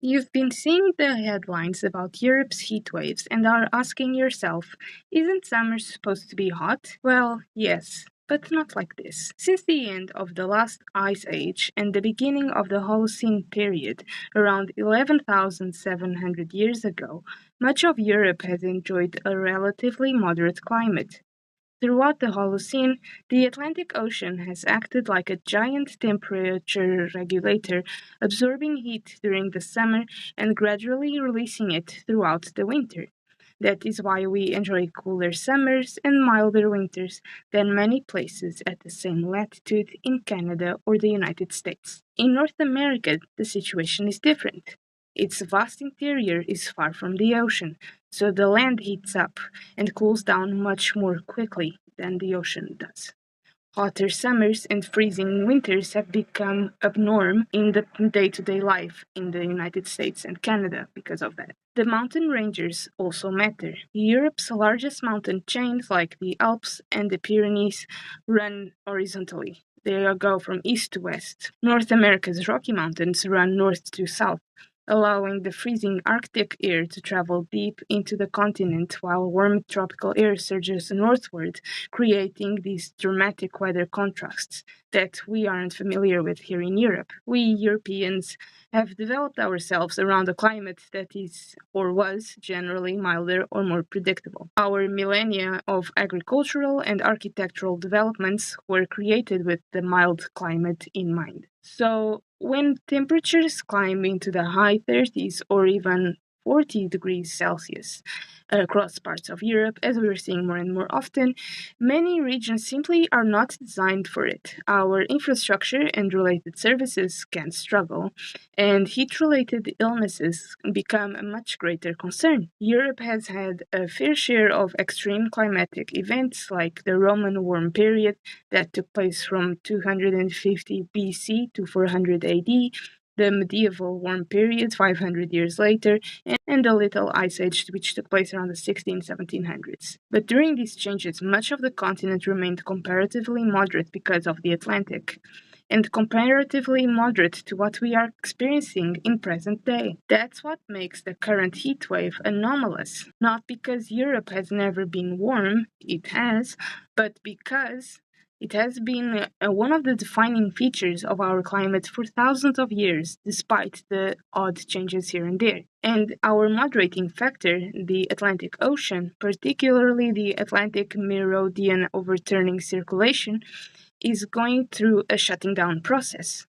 You've been seeing the headlines about Europe's heat waves and are asking yourself, isn't summer supposed to be hot? Well, yes, but not like this. Since the end of the last ice age and the beginning of the Holocene period, around 11,700 years ago, much of Europe has enjoyed a relatively moderate climate. Throughout the Holocene, the Atlantic Ocean has acted like a giant temperature regulator, absorbing heat during the summer and gradually releasing it throughout the winter. That is why we enjoy cooler summers and milder winters than many places at the same latitude in Canada or the United States. In North America, the situation is different. Its vast interior is far from the ocean, so the land heats up and cools down much more quickly than the ocean does. Hotter summers and freezing winters have become a norm in the day-to-day life in the United States and Canada because of that. The mountain ranges also matter. Europe's largest mountain chains, like the Alps and the Pyrenees, run horizontally. They go from east to west. North America's Rocky Mountains run north to south, allowing the freezing Arctic air to travel deep into the continent while warm tropical air surges northward, creating these dramatic weather contrasts that we aren't familiar with here in Europe. We Europeans have developed ourselves around a climate that is or was generally milder or more predictable. Our millennia of agricultural and architectural developments were created with the mild climate in mind. So, when temperatures climb into the high 30s or even 40 degrees Celsius across parts of Europe, as we're seeing more and more often, many regions simply are not designed for it. Our infrastructure and related services can struggle, and heat related illnesses become a much greater concern. Europe has had a fair share of extreme climatic events like the Roman warm period that took place from 250 BC to 400 AD, the medieval warm period 500 years later, and the Little Ice Age, which took place around the 1700s. But during these changes, much of the continent remained comparatively moderate because of the Atlantic, and comparatively moderate to what we are experiencing in present day. That's what makes the current heat wave anomalous, not because Europe has never been warm, it has, but because it has been one of the defining features of our climate for thousands of years, despite the odd changes here and there. And our moderating factor, the Atlantic Ocean, particularly the Atlantic Meridian overturning circulation, is going through a shutting down process.